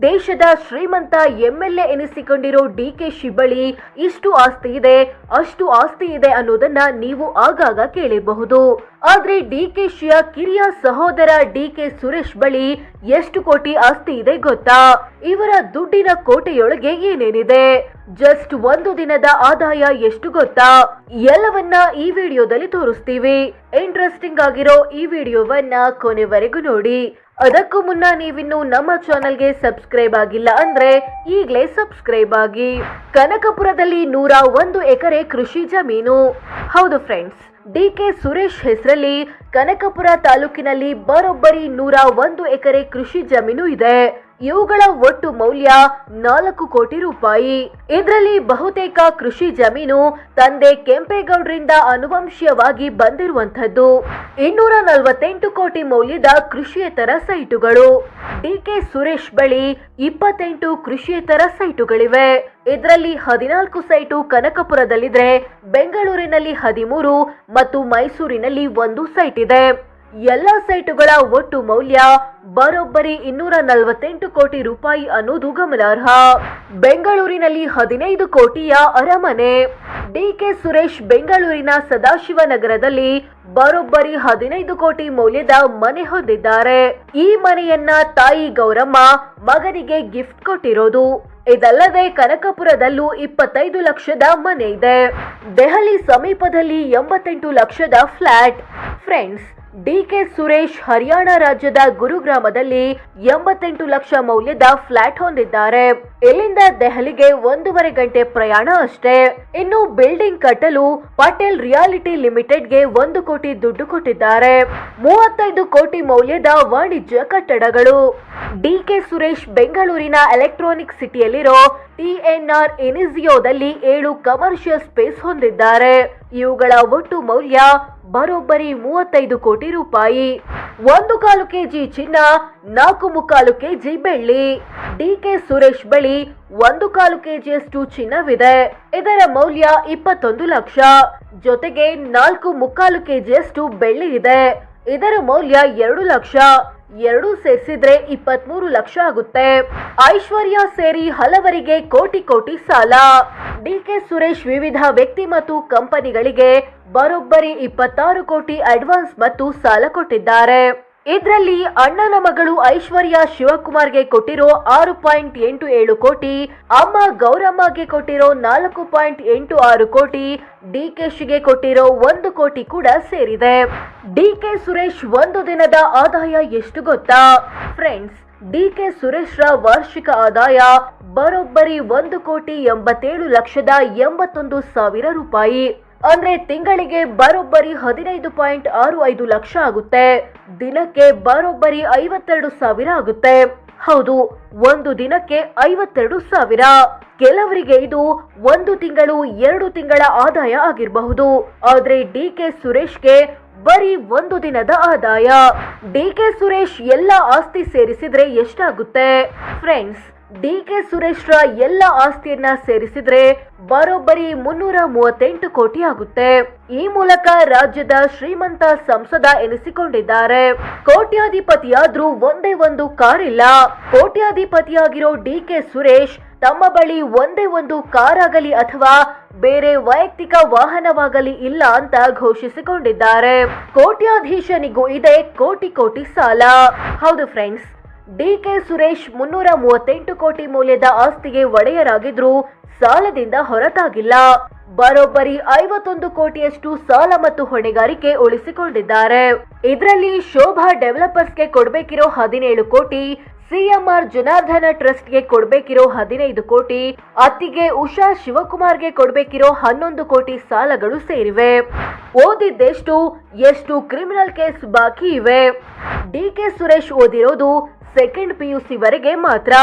ದೇಶದ ಶ್ರೀಮಂತ ಎಂಎಲ್ಎ ಎನಿಸಿಕೊಂಡಿರೋ ಡಿಕೆಶಿ ಬಳಿ ಇಷ್ಟು ಆಸ್ತಿ ಇದೆ, ಅಷ್ಟು ಆಸ್ತಿ ಇದೆ ಅನ್ನೋದನ್ನ ನೀವು ಆಗಾಗ ಕೇಳಿರಬಹುದು. ಆದ್ರೆ ಡಿಕೆಶಿಯ ಕಿರಿಯ ಸಹೋದರ ಡಿಕೆ ಸುರೇಶ್ ಬಳಿ ಎಷ್ಟು ಕೋಟಿ ಆಸ್ತಿ ಇದೆ ಗೊತ್ತಾ? ಇವರ ದುಡ್ಡಿನ ಕೋಟೆಯೊಳಗೆ ಏನೇನಿದೆ? ಜಸ್ಟ್ ಒಂದು ದಿನದ ಆದಾಯ ಎಷ್ಟು ಗೊತ್ತಾ? ಎಲ್ಲವನ್ನ ಈ ವಿಡಿಯೋದಲ್ಲಿ ತೋರಿಸ್ತೀವಿ. ಇಂಟ್ರೆಸ್ಟಿಂಗ್ ಆಗಿರೋ ಈ ವಿಡಿಯೋವನ್ನ ಕೊನೆವರೆಗೂ ನೋಡಿ. ಅದಕ್ಕೂ ಮುನ್ನ ನೀವಿನ್ನು ನಮ್ಮ ಚಾನೆಲ್ಗೆ ಸಬ್ಸ್ಕ್ರೈಬ್ ಆಗಿಲ್ಲ ಅಂದ್ರೆ ಈಗಲೇ ಸಬ್ಸ್ಕ್ರೈಬ್ ಆಗಿ. ಕನಕಪುರದಲ್ಲಿ 101 ಎಕರೆ ಕೃಷಿ ಜಮೀನು. ಹೌದು ಫ್ರೆಂಡ್ಸ್, ಡಿಕೆ ಸುರೇಶ್ ಹೆಸರಲ್ಲಿ ಕನಕಪುರ ತಾಲೂಕಿನಲ್ಲಿ ಬರೋಬ್ಬರಿ 101 ಎಕರೆ ಕೃಷಿ ಜಮೀನು ಇದೆ. ಇವುಗಳ ಒಟ್ಟು ಮೌಲ್ಯ 4 ಕೋಟಿ ರೂಪಾಯಿ. ಇದರಲ್ಲಿ ಬಹುತೇಕ ಕೃಷಿ ಜಮೀನು ತಂದೆ ಕೆಂಪೇಗೌಡರಿಂದ ಅನುವಂಶೀಯವಾಗಿ ಬಂದಿರುವಂತದ್ದು. 248 ಕೋಟಿ ಮೌಲ್ಯದ ಕೃಷಿಯೇತರ ಸೈಟುಗಳು. ಡಿಕೆ ಸುರೇಶ್ ಬಳಿ 28 ಕೃಷಿಯೇತರ ಸೈಟುಗಳಿವೆ. ಇದರಲ್ಲಿ 14 ಸೈಟು ಕನಕಪುರದಲ್ಲಿದ್ರೆ ಬೆಂಗಳೂರಿನಲ್ಲಿ 13 ಮತ್ತು ಮೈಸೂರಿನಲ್ಲಿ 1 ಸೈಟ್ ಇದೆ. ಎಲ್ಲ ಸೈಟುಗಳ ಒಟ್ಟು ಮೌಲ್ಯ ಬರೋಬ್ಬರಿ 248 ಕೋಟಿ ರೂಪಾಯಿ ಅನ್ನೋದು ಗಮನಾರ್ಹ. ಬೆಂಗಳೂರಿನಲ್ಲಿ 15 ಕೋಟಿಯ ಅರಮನೆ. ಡಿಕೆ ಸುರೇಶ್ ಬೆಂಗಳೂರಿನ ಸದಾಶಿವನಗರದಲ್ಲಿ ಬರೋಬ್ಬರಿ 15 ಕೋಟಿ ಮೌಲ್ಯದ ಮನೆ ಹೊಂದಿದ್ದಾರೆ. ಈ ಮನೆಯನ್ನ ತಾಯಿ ಗೌರಮ್ಮ ಮಗನಿಗೆ ಗಿಫ್ಟ್ ಕೊಟ್ಟಿರೋದು. ಇದಲ್ಲದೆ ಕನಕಪುರದಲ್ಲೂ 25 ಲಕ್ಷದ ಮನೆ ಇದೆ. ದೆಹಲಿ ಸಮೀಪದಲ್ಲಿ 88 ಲಕ್ಷದ flat. Friends, DK Suresh Haryana ರಾಜ್ಯದ ಗುರುಗ್ರಾಮದಲ್ಲಿ 88 ಲಕ್ಷ ಮೌಲ್ಯದ ಫ್ಲಾಟ್ ಹೊಂದಿದ್ದಾರೆ. ಇಲ್ಲಿಂದ ದೆಹಲಿಗೆ 1.5 ಗಂಟೆ ಪ್ರಯಾಣ ಅಷ್ಟೇ. ಇನ್ನು ಬಿಲ್ಡಿಂಗ್ ಕಟ್ಟಲು ಪಟೇಲ್ ರಿಯಾಲಿಟಿ ಲಿಮಿಟೆಡ್ಗೆ 1 ಕೋಟಿ ದುಡ್ಡು ಕೊಟ್ಟಿದ್ದಾರೆ. 35 ಕೋಟಿ ಮೌಲ್ಯದ ವಾಣಿಜ್ಯ ಕಟ್ಟಡಗಳು. ಡಿಕೆ ಸುರೇಶ್ ಬೆಂಗಳೂರಿನ ಎಲೆಕ್ಟ್ರಾನಿಕ್ ಸಿಟಿಯಲ್ಲಿರೋ TNR ಎನಿಸಿಯೋದಲ್ಲಿ 7 ಕಮರ್ಷಿಯಲ್ ಸ್ಪೇಸ್ ಹೊಂದಿದ್ದಾರೆ. ಇವುಗಳ ಒಟ್ಟು ಮೌಲ್ಯ ಬರೋಬ್ಬರಿ 35 ಕೋಟಿ ರೂಪಾಯಿ. 1/4 ಕೆಜಿ ಚಿನ್ನ, 4.25 ಕೆಜಿ ಬೆಳ್ಳಿ. ಡಿಕೆ ಸುರೇಶ್ ಬಳಿ 1/4 ಕೆಜಿಯಷ್ಟು ಚಿನ್ನವಿದೆ. ಇದರ ಮೌಲ್ಯ 21 ಲಕ್ಷ. ಜೊತೆಗೆ 4.25 ಕೆಜಿಯಷ್ಟು ಬೆಳ್ಳಿ ಇದೆ. ಇದರ ಮೌಲ್ಯ 2 ಲಕ್ಷ. ಎರಡು ಸೇರಿಸಿದ್ರೆ 23 ಲಕ್ಷ ಆಗುತ್ತೆ. ಐಶ್ವರ್ಯ ಸೇರಿ ಹಲವರಿಗೆ ಕೋಟಿ ಕೋಟಿ ಸಾಲ. ಡಿಕೆ ಸುರೇಶ್ ವಿವಿಧ ವ್ಯಕ್ತಿ ಮತ್ತು ಕಂಪನಿಗಳಿಗೆ ಬರೋಬ್ಬರಿ 26 ಕೋಟಿ ಅಡ್ವಾನ್ಸ್ ಮತ್ತು ಸಾಲ ಕೊಟ್ಟಿದ್ದಾರೆ. ಇದರಲ್ಲಿ ಅಣ್ಣನ ಮಗಳು ಐಶ್ವರ್ಯ ಶಿವಕುಮಾರ್ಗೆ ಕೊಟ್ಟಿರೋ 6.87 ಕೋಟಿ, ಅಮ್ಮ ಗೌರಮ್ಮಗೆ ಕೊಟ್ಟಿರೋ 4.86 ಕೋಟಿ, ಡಿಕೆಶಿಗೆ ಕೊಟ್ಟಿರೋ 1 ಕೋಟಿ ಕೂಡ ಸೇರಿದೆ. ಡಿಕೆ ಸುರೇಶ್ ಒಂದು ದಿನದ ಆದಾಯ ಎಷ್ಟು ಗೊತ್ತಾ? ಫ್ರೆಂಡ್ಸ್, ಡಿಕೆ ಸುರೇಶ್ರ ವಾರ್ಷಿಕ ಆದಾಯ ಬರೋಬ್ಬರಿ 1,87,81,000 ರೂಪಾಯಿ. ಅಂದ್ರೆ ತಿಂಗಳಿಗೆ ಬರೋಬ್ಬರಿ 15.65 ಲಕ್ಷ ಆಗುತ್ತೆ. ದಿನಕ್ಕೆ ಬರೋಬ್ಬರಿ 52,000 ಆಗುತ್ತೆ. ಹೌದು, ಒಂದು ದಿನಕ್ಕೆ 52,000. ಕೆಲವರಿಗೆ ಇದು 1 ತಿಂಗಳು 2 ತಿಂಗಳ ಆದಾಯ ಆಗಿರಬಹುದು. ಆದ್ರೆ ಡಿಕೆ ಸುರೇಶ್ಗೆ ಬರೀ 1 ದಿನದ ಆದಾಯ. ಡಿಕೆ ಸುರೇಶ್ ಎಲ್ಲ ಆಸ್ತಿ ಸೇರಿಸಿದ್ರೆ ಎಷ್ಟಾಗುತ್ತೆ? ಫ್ರೆಂಡ್ಸ್, ಡಿಕೆ ಸುರೇಶ್ರ ಎಲ್ಲ ಆಸ್ತಿಯನ್ನ ಸೇರಿಸಿದ್ರೆ ಬರೋಬ್ಬರಿ 338 ಕೋಟಿ ಆಗುತ್ತೆ. ಈ ಮೂಲಕ ರಾಜ್ಯದ ಶ್ರೀಮಂತ ಸಂಸದ ಎನಿಸಿಕೊಂಡಿದ್ದಾರೆ. ಕೋಟ್ಯಾಧಿಪತಿಯಾದ್ರೂ ಒಂದೇ ಒಂದು ಕಾರ್ ಇಲ್ಲ. ಕೋಟ್ಯಾಧಿಪತಿಯಾಗಿರೋ ಡಿಕೆ ಸುರೇಶ್ ತಮ್ಮ ಬಳಿ ಒಂದೇ ಒಂದು ಕಾರ್ ಆಗಲಿ ಅಥವಾ ಬೇರೆ ವೈಯಕ್ತಿಕ ವಾಹನವಾಗಲಿ ಇಲ್ಲ ಅಂತ ಘೋಷಿಸಿಕೊಂಡಿದ್ದಾರೆ. ಕೋಟ್ಯಾಧೀಶನಿಗೂ ಇದೆ ಕೋಟಿ ಕೋಟಿ ಸಾಲ. ಹೌದು ಫ್ರೆಂಡ್ಸ್, ಡಿಕೆ ಸುರೇಶ್ 338 ಕೋಟಿ ಮೌಲ್ಯದ ಆಸ್ತಿಗೆ ಒಡೆಯರಾಗಿದ್ರು ಸಾಲದಿಂದ ಹೊರತಾಗಿಲ್ಲ. ಬರೋಬ್ಬರಿ 51 ಕೋಟಿಯಷ್ಟು ಸಾಲ ಮತ್ತು ಹೊಣೆಗಾರಿಕೆ ಉಳಿಸಿಕೊಂಡಿದ್ದಾರೆ. ಇದರಲ್ಲಿ ಶೋಭಾ ಡೆವಲಪರ್ಸ್ಗೆ ಕೊಡಬೇಕಿರೋ 17 ಕೋಟಿ, ಸಿಎಂಆರ್ ಜನಾರ್ದನ ಟ್ರಸ್ಟ್ಗೆ ಕೊಡಬೇಕಿರೋ 15 ಕೋಟಿ, ಅತ್ತಿಗೆ ಉಷಾ ಶಿವಕುಮಾರ್ಗೆ ಕೊಡಬೇಕಿರೋ 11 ಕೋಟಿ ಸಾಲಗಳು ಸೇರಿವೆ. ಓದಿದ್ದೆಷ್ಟು, ಎಷ್ಟು ಕ್ರಿಮಿನಲ್ ಕೇಸ್ ಬಾಕಿ ಇವೆ? ಡಿಕೆ ಸುರೇಶ್ ಓದಿರೋದು ಸೆಕೆಂಡ್ PUC ವರೆಗೆ ಮಾತ್ರ.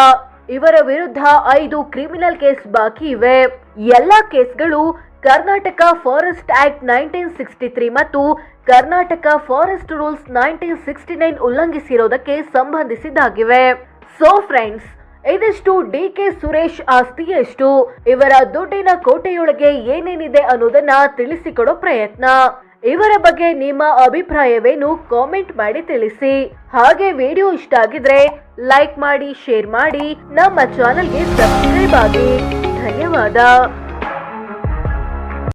ಇವರ ವಿರುದ್ಧ 5 ಕ್ರಿಮಿನಲ್ ಕೇಸ್ ಬಾಕಿ ಇವೆ. ಎಲ್ಲಾ ಕೇಸ್ಗಳು ಕರ್ನಾಟಕ ಫಾರೆಸ್ಟ್ ಆಕ್ಟ್ 1963 ಮತ್ತು ಕರ್ನಾಟಕ ಫಾರೆಸ್ಟ್ ರೂಲ್ಸ್ 1969 ಉಲ್ಲಂಘಿಸಿರೋದಕ್ಕೆ ಸಂಬಂಧಿಸಿದ್ದಾಗಿವೆ. ಸೋ ಫ್ರೆಂಡ್ಸ್, ಇದಿಷ್ಟು ಡಿಕೆ ಸುರೇಶ್ ಆಸ್ತಿ ಎಷ್ಟು, ಇವರ ದುಡ್ಡಿನ ಕೋಟೆಯೊಳಗೆ ಏನೇನಿದೆ ಅನ್ನೋದನ್ನ ತಿಳಿಸಿಕೊಡೋ ಪ್ರಯತ್ನ. ಇವರ ಬಗ್ಗೆ ನಿಮ್ಮ ಅಭಿಪ್ರಾಯವೇನು ಕಾಮೆಂಟ್ ಮಾಡಿ ತಿಳಿಸಿ. ಹಾಗೆ ವಿಡಿಯೋ ಇಷ್ಟ ಆಗಿದ್ರೆ ಲೈಕ್ ಮಾಡಿ, ಶೇರ್ ಮಾಡಿ, ನಮ್ಮ ಚಾನೆಲ್ಗೆ ಸಬ್ಸ್ಕ್ರೈಬ್ ಆಗಿ. ಧನ್ಯವಾದ.